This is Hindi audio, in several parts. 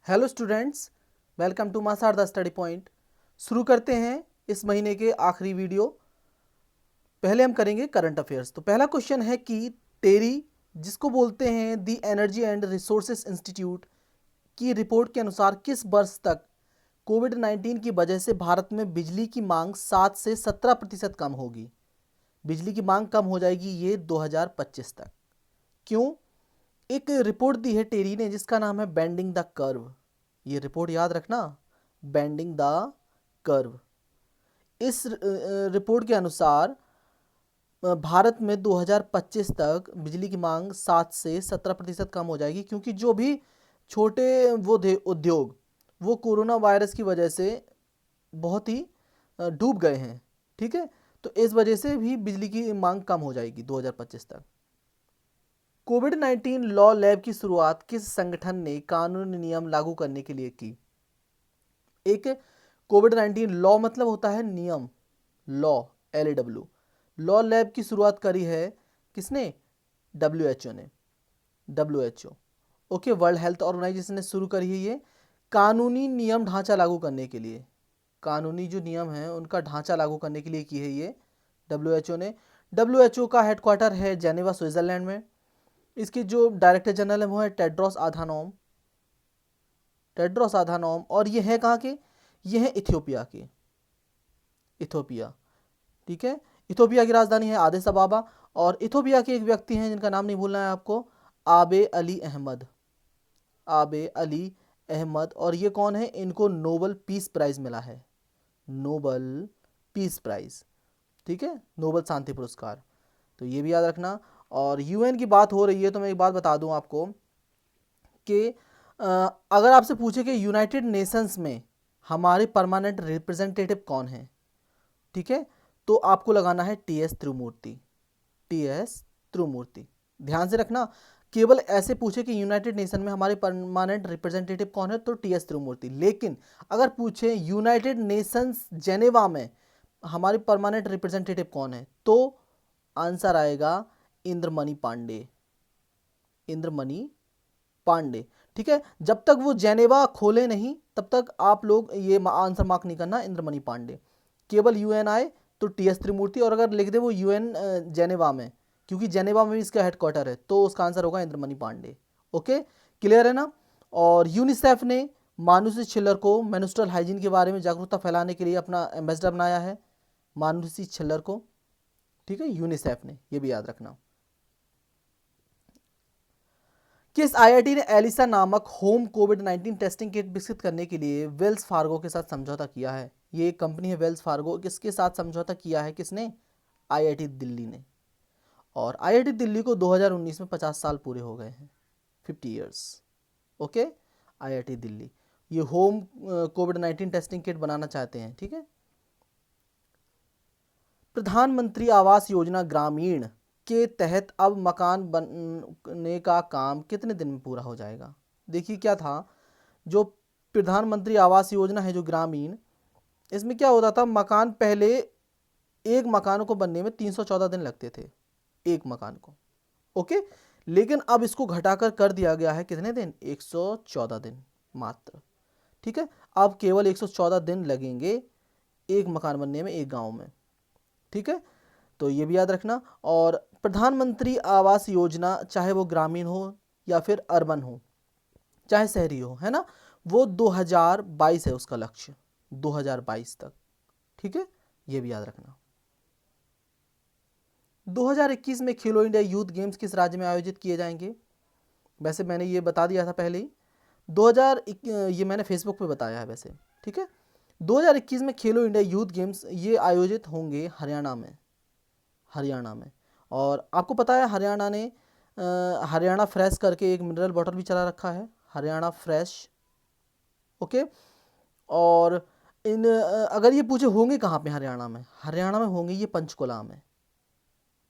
हेलो स्टूडेंट्स, वेलकम टू मासार द स्टडी पॉइंट। शुरू करते हैं इस महीने के आखिरी वीडियो। पहले हम करेंगे करंट अफेयर्स। तो पहला क्वेश्चन है कि टेरी, जिसको बोलते हैं दी एनर्जी एंड रिसोर्सेज इंस्टीट्यूट, की रिपोर्ट के अनुसार किस वर्ष तक कोविड-19 की वजह से भारत में बिजली की मांग 7 से 17% कम होगी? बिजली की मांग कम हो जाएगी ये 2025 तक। क्यों? एक रिपोर्ट दी है टेरी ने जिसका नाम है बेंडिंग द कर्व। ये रिपोर्ट याद रखना, बेंडिंग द कर्व। इस रिपोर्ट के अनुसार भारत में 2025 तक बिजली की मांग 7 से 17% कम हो जाएगी, क्योंकि जो भी छोटे वो थे उद्योग, वो कोरोना वायरस की वजह से बहुत ही डूब गए हैं। ठीक है, तो इस वजह से भी बिजली की मांग कम हो जाएगी 2025 तक। कोविड-19 लॉ लैब की शुरुआत किस संगठन ने कानूनी नियम लागू करने के लिए की? एक कोविड-19 लॉ मतलब होता है नियम, लॉ, LAW। लॉ लैब की शुरुआत करी है किसने? WHO ने, WHO। Okay, world health organisation ने शुरू करी है ये कानूनी नियम ढांचा लागू करने के लिए। कानूनी जो नियम हैं उनका ढांचा लागू करने के लिए की है ये WHO ने। WHO का हेडक्वार्टर है जेनेवा, स्विट्जरलैंड में। इसके जो डायरेक्टर जनरल है वो है टेड्रोस आधानोम, और ये है कहाँ के? ये है इथियोपिया के, इथियोपिया। ठीक है, इथियोपिया की राजधानी है आदिस अबाबा। और इथियोपिया के एक व्यक्ति हैं जिनका नाम नहीं भूलना है आपको, आबे अली अहमद, आबे अली अहमद। और ये कौन है? इनको नोबल पीस प्राइज मिला है, नोबल पीस प्राइज। ठीक है, नोबल शांति पुरस्कार। तो ये भी याद रखना। और यूएन की बात हो रही है तो मैं एक बात बता दूं आपको कि अगर आपसे पूछे कि यूनाइटेड नेशंस में हमारे परमानेंट रिप्रेजेंटेटिव कौन है, ठीक है, तो आपको लगाना है TS त्रिमूर्ति, TS त्रिमूर्ति। ध्यान से रखना, केवल ऐसे पूछे कि यूनाइटेड नेशन में हमारे परमानेंट रिप्रेजेंटेटिव कौन है तो TS त्रिमूर्ति। लेकिन अगर पूछे यूनाइटेड नेशंस जेनेवा में हमारे परमानेंट रिप्रेजेंटेटिव कौन है, तो आंसर आएगा इंद्रमणि पांडे, इंद्रमणि पांडे। ठीक है, जब तक वो जेनेवा खोले नहीं तब तक आप लोग ये आंसर मार्क नहीं करना, इंद्रमणि पांडे। केवल UN आए तो TS त्रिमूर्ति, और अगर लिख दे वो UN जेनेवा में, क्योंकि जेनेवा में भी इसका हेडक्वार्टर है, तो उसका आंसर होगा इंद्रमणि पांडे। ओके, क्लियर है ना? और यूनिसेफ ने मानुषी छिल्लर को मेंस्ट्रुअल हाइजीन के बारे में जागरूकता फैलाने के लिए अपना एम्बेसडर बनाया है, मानुषी छिल्लर को। ठीक है, यूनिसेफ ने, ये भी याद रखना। किस IIT ने एलिसा नामक होम कोविड-19 टेस्टिंग किट विकसित करने के लिए वेल्स फार्गो के साथ समझौता किया है? ये एक कंपनी है वेल्स फार्गो, किसके साथ समझौता किया है? किसने? IIT दिल्ली ने। और IIT दिल्ली को 2019 में 50 साल पूरे हो गए हैं, 50 ईयर्स। ओके, IIT दिल्ली ये होम कोविड-19 टेस्टिंग किट बनाना चाहते हैं। ठीक है, प्रधानमंत्री आवास योजना ग्रामीण के तहत अब मकान बनने का काम कितने दिन में पूरा हो जाएगा? देखिए क्या था, जो प्रधानमंत्री आवास योजना है जो ग्रामीण, इसमें क्या होता था, मकान पहले एक मकान को बनने में 314 दिन लगते थे, एक मकान को। ओके, लेकिन अब इसको घटाकर कर दिया गया है कितने दिन? 114 दिन मात्र। ठीक है, अब केवल 114 दिन लगेंगे एक मकान बनने में एक गांव में। ठीक है, तो ये भी याद रखना। और प्रधानमंत्री आवास योजना चाहे वो ग्रामीण हो या फिर अर्बन हो, चाहे शहरी हो, है ना, वो 2022 है उसका लक्ष्य, 2022 तक। ठीक है, ये भी याद रखना। 2021 में खेलो इंडिया यूथ गेम्स किस राज्य में आयोजित किए जाएंगे? वैसे मैंने ये बता दिया था पहले ही, 2000 ये मैंने फेसबुक पे बताया है वैसे। ठीक है, 2021 में खेलो इंडिया यूथ गेम्स ये आयोजित होंगे हरियाणा में, हरियाणा में। और आपको पता है हरियाणा ने हरियाणा फ्रेश करके एक मिनरल वाटर भी चला रखा है, हरियाणा फ्रेश। ओके, और अगर ये पूछे होंगे कहाँ पे हरियाणा में, हरियाणा में होंगे ये पंचकुला में,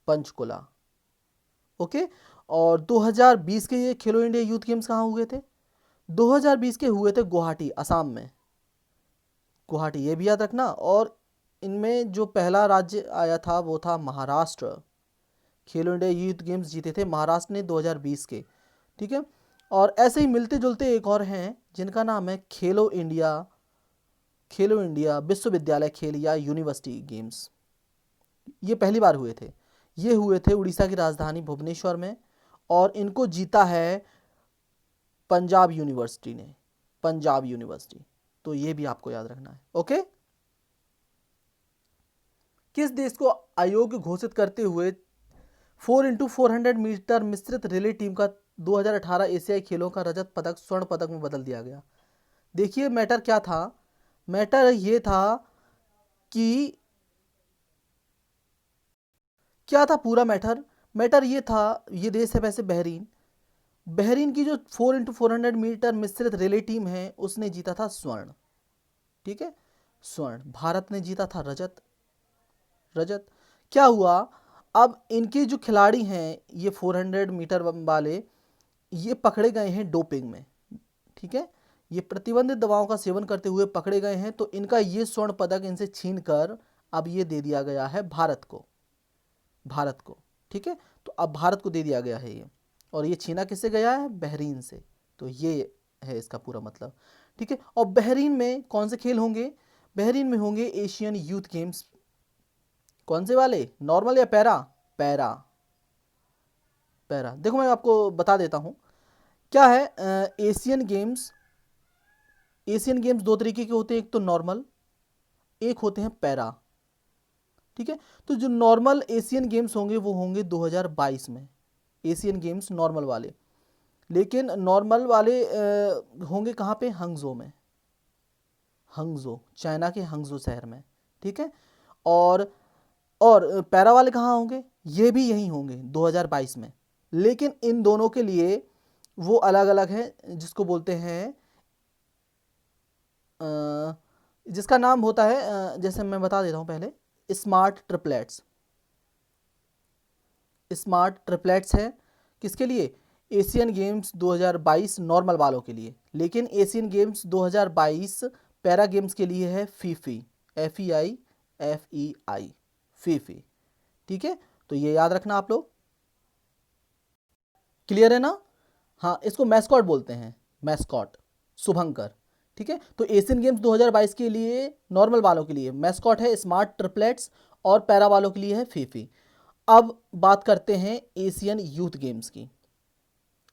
पंचकुला। ओके, और 2020 के ये खेलो इंडिया यूथ गेम्स कहाँ हुए थे? 2020 के हुए थे गुवाहाटी, असम में, गुवाहाटी, ये भी याद रखना। और इनमें जो पहला राज्य आया था वो था महाराष्ट्र। खेलो इंडिया यूथ गेम्स जीते थे महाराष्ट्र ने 2020 के। ठीक है, और ऐसे ही मिलते जुलते एक और हैं जिनका नाम है खेलो इंडिया विश्वविद्यालय खेल या यूनिवर्सिटी गेम्स। ये पहली बार हुए थे, ये हुए थे उड़ीसा की राजधानी भुवनेश्वर में, और इनको जीता है पंजाब यूनिवर्सिटी ने, पंजाब यूनिवर्सिटी। तो ये भी आपको याद रखना है। ओके, किस देश को अयोग्य घोषित करते हुए 4x400 मीटर मिश्रित रिले टीम का 2018 एशियाई खेलों का रजत पदक स्वर्ण पदक में बदल दिया गया? देखिए मैटर क्या था, मैटर ये था कि क्या था पूरा मैटर ये था, ये देश है वैसे बहरीन, बहरीन की जो 4x400 मीटर मिश्रित रिले टीम है उसने जीता था स्वर्ण, ठीक है, स्वर्ण। भारत ने जीता था रजत। क्या हुआ, अब इनके जो खिलाड़ी हैं ये 400 मीटर वाले, ये पकड़े गए हैं डोपिंग में, ठीक है, ये प्रतिबंधित दवाओं का सेवन करते हुए पकड़े गए हैं। तो इनका ये स्वर्ण पदक इनसे छीन कर अब ये दे दिया गया है भारत को, ठीक है। तो अब भारत को दे दिया गया है ये, और ये छीना किससे गया है? बहरीन से। तो ये है इसका पूरा मतलब, ठीक है। और बहरीन में कौन से खेल होंगे? बहरीन में होंगे एशियन यूथ गेम्स। कौन से वाले, नॉर्मल या पैरा? पैरा। देखो मैं आपको बता देता हूं क्या है। एशियन गेम्स दो तरीके के होते हैं, एक तो नॉर्मल, एक होते हैं पैरा, ठीक है। तो जो नॉर्मल एशियन गेम्स होंगे वो होंगे 2022 में, एशियन गेम्स नॉर्मल वाले। लेकिन नॉर्मल वाले होंगे कहाँ पे? हंगजो में, चाइना के हंगजो शहर में, ठीक है। और पैरा वाले कहाँ होंगे? ये भी यहीं होंगे 2022 में। लेकिन इन दोनों के लिए वो अलग अलग है, जिसको बोलते हैं जिसका नाम होता है, जैसे मैं बता देता हूं पहले, स्मार्ट ट्रिपलेट्स है। किसके लिए? एशियन गेम्स 2022 नॉर्मल वालों के लिए। लेकिन एशियन गेम्स 2022 पैरा गेम्स के लिए है फीफी, फीफी, ठीक है। तो ये याद रखना आप लोग, क्लियर है ना? हाँ, इसको मैस्कॉट बोलते हैं, मैस्कॉट, शुभंकर, ठीक है। तो एशियन गेम्स 2022 के लिए नॉर्मल वालों के लिए मैस्कॉट है स्मार्ट ट्रिपलेट्स, और पैरा वालों के लिए है फीफी। अब बात करते हैं एशियन यूथ गेम्स की।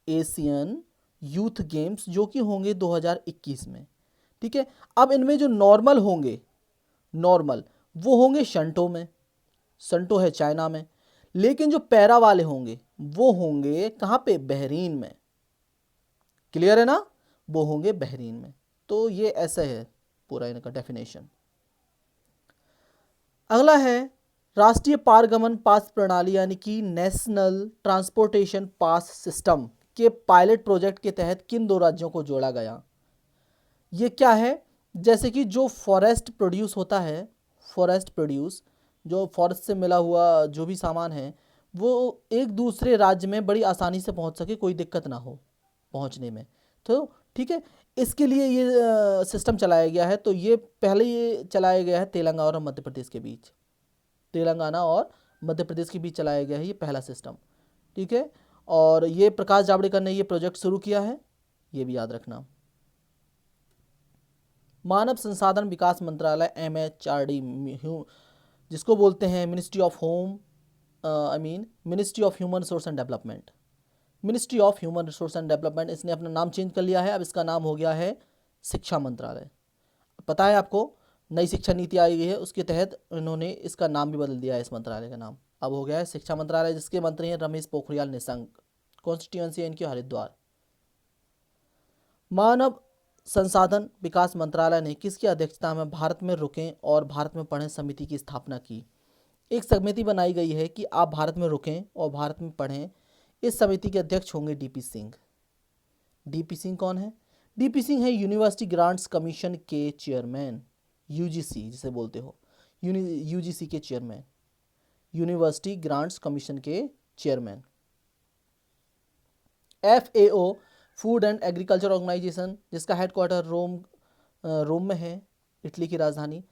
एशियन यूथ गेम्स जो कि होंगे 2021 में, ठीक है। अब इनमें जो नॉर्मल होंगे, वो होंगे शंटो में, शंटो है चाइना में। लेकिन जो पैरा वाले होंगे वो होंगे कहां पे? बहरीन में, क्लियर है ना? वो होंगे बहरीन में। तो ये ऐसा है पूरा इनका डेफिनेशन। अगला है राष्ट्रीय पारगमन पास प्रणाली, यानी कि नेशनल ट्रांसपोर्टेशन पास सिस्टम के पायलट प्रोजेक्ट के तहत किन दो राज्यों को जोड़ा गया? ये क्या है? जैसे कि जो फॉरेस्ट प्रोड्यूस होता है, जो फॉरेस्ट से मिला हुआ जो भी सामान है वो एक दूसरे राज्य में बड़ी आसानी से पहुंच सके, कोई दिक्कत ना हो पहुंचने में। तो ठीक है, इसके लिए ये सिस्टम चलाया गया है। तो ये पहले ये चलाया गया है तेलंगाना और मध्य प्रदेश के बीच, चलाया गया है ये पहला सिस्टम, ठीक है। और ये प्रकाश जावड़ेकर ने ये प्रोजेक्ट शुरू किया है, ये भी याद रखना। मानव संसाधन विकास मंत्रालय MHRD, जिसको बोलते हैं ministry of human resource and development, इसने अपना नाम चेंज कर लिया है। अब इसका नाम हो गया है शिक्षा मंत्रालय। पता है आपको, नई शिक्षा नीति आई हुई है, उसके तहत इन्होंने इसका नाम भी बदल दिया है, इस मंत्रालय का नाम अब हो गया है शिक्षा मंत्रालय, जिसके मंत्री हैं रमेश पोखरियाल निशंक, कॉन्स्टिट्यूएंसी है इनकी हरिद्वार। मानव संसाधन विकास मंत्रालय ने किसकी अध्यक्षता में भारत में रुकें और भारत में पढ़ें समिति की स्थापना की? एक समिति बनाई गई है कि आप भारत में रुकें और भारत में पढ़ें। इस समिति के अध्यक्ष होंगे डीपी सिंह। कौन है? डीपी सिंह है यूनिवर्सिटी ग्रांट्स कमीशन के चेयरमैन, यूजीसी जिसे बोलते हो, यूजीसी के चेयरमैन, यूनिवर्सिटी ग्रांट्स कमीशन के chairman. FAO, food and agriculture organisation, जिसका हेडक्वार्टर रोम में है, इटली की राजधानी,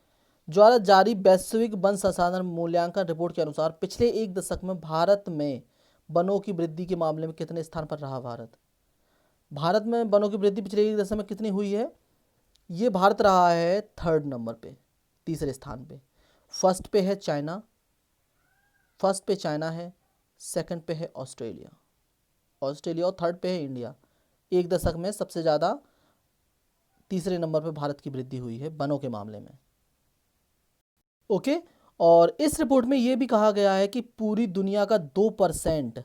द्वारा जारी वैश्विक वन संसाधन मूल्यांकन रिपोर्ट के अनुसार पिछले एक दशक में भारत में वनों की वृद्धि के मामले में कितने स्थान पर रहा भारत? भारत में वनों की वृद्धि पिछले 1 दशक में कितनी हुई है? ये भारत रहा है 3rd नंबर पे, तीसरे स्थान पे। फर्स्ट पे है चाइना, फर्स्ट पे चाइना है, सेकंड पे है ऑस्ट्रेलिया और 3rd पे है इंडिया। 1 दशक में सबसे ज़्यादा तीसरे नंबर पे भारत की वृद्धि हुई है वनों के मामले में। ओके, और इस रिपोर्ट में ये भी कहा गया है कि पूरी दुनिया का 2%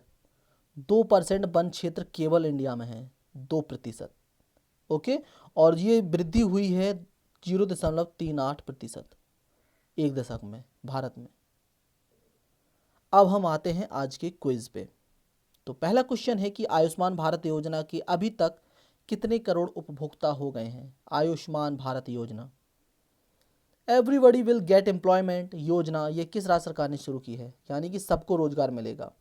वन क्षेत्र केवल इंडिया में है, 2%। ओके, और ये वृद्धि हुई है 0.38% 1 दशक में भारत में। अब हम आते हैं आज के क्विज पे। तो पहला क्वेश्चन है कि आयुष्मान भारत योजना के अभी तक कितने करोड़ उपभोक्ता हो गए हैं? आयुष्मान भारत योजना, एवरीबॉडी विल गेट एम्प्लॉयमेंट योजना, ये किस राज्य सरकार ने शुरू की है? यानी कि सबको रोजगार मिलेगा।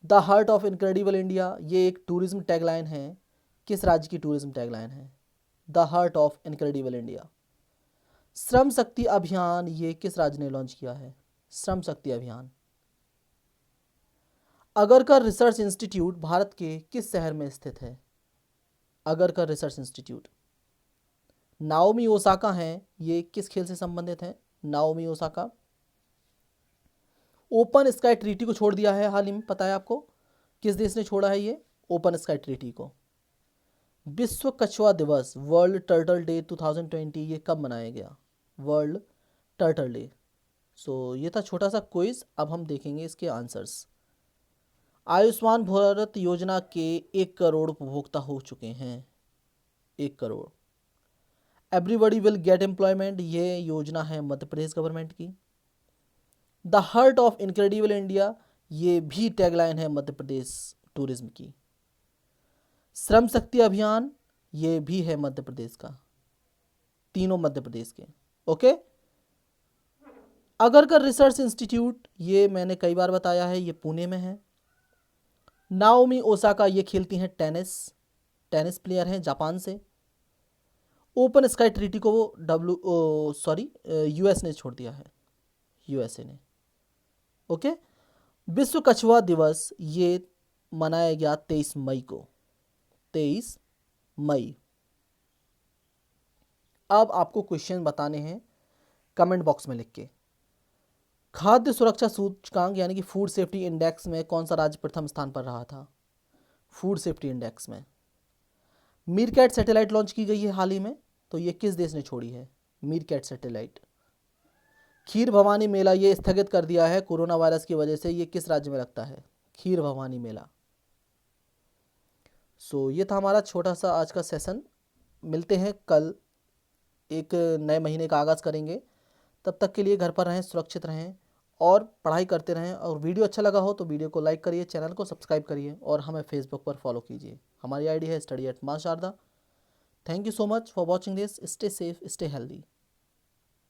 The heart of incredible India, ये एक टूरिज्म टैगलाइन है। किस राज्य की टूरिज्म टैगलाइन है? The heart of incredible India. Shram Shakti अभियान, ये किस राज्य ने लॉन्च किया है? श्रम शक्ति अभियान। अगरकर रिसर्च इंस्टीट्यूट भारत के किस शहर में स्थित है? Agarkar research institute. Naomi Osaka हैं, ये किस खेल से संबंधित हैं? Naomi Osaka. Open sky treaty को छोड़ दिया है हाल ही में, पता है आपको? किस देश ने छोड़ा है ये ओपन स्काई ट्रीटी को? विश्व कछुआ दिवस, वर्ल्ड टर्टल डे 2020, ये कब मनाया गया? World turtle day. सो ये था छोटा सा क्विज। अब हम देखेंगे इसके आंसर्स। आयुष्मान भारत योजना के 1 करोड़ उपभोक्ता हो चुके हैं, 1 crore. Everybody will get employment, ये योजना है मध्य प्रदेश गवर्नमेंट की। The heart of incredible India, ये भी टैगलाइन है मध्य प्रदेश टूरिज्म की। श्रम शक्ति अभियान, ये भी है मध्य प्रदेश का, तीनों मध्य प्रदेश के। ओके, अगरकर रिसर्च इंस्टीट्यूट, ये मैंने कई बार बताया है, ये पुणे में है। नाओमी ओसाका, ये खेलती हैं टेनिस प्लेयर हैं जापान से। ओपन स्काई ट्रीटी को यूएस ने छोड़ दिया है, यूएसए ने। ओके, विश्व कछुआ दिवस ये मनाया गया 23 मई को, 23 मई। अब आपको क्वेश्चन बताने हैं कमेंट बॉक्स में लिख के। खाद्य सुरक्षा सूचकांक यानी कि फूड सेफ्टी इंडेक्स में कौन सा राज्य प्रथम स्थान पर रहा था? फूड सेफ्टी इंडेक्स में मीरकैट सैटेलाइट लॉन्च की गई है हाल ही में, तो ये किस देश ने छोड़ी है? MeerKAT satellite. खीर भवानी मेला ये स्थगित कर दिया है कोरोना वायरस की वजह से, ये किस राज्य में लगता है? खीर भवानी मेला। सो ये था हमारा छोटा सा आज का सेशन। मिलते हैं कल, एक नए महीने का आगाज़ करेंगे। तब तक के लिए घर पर रहें, सुरक्षित रहें और पढ़ाई करते रहें। और वीडियो अच्छा लगा हो तो वीडियो को लाइक करिए, चैनल को सब्सक्राइब करिए और हमें फेसबुक पर फॉलो कीजिए। हमारी आईडी है study@मां Sharda. Thank you so much for watching this. Stay safe, stay healthy.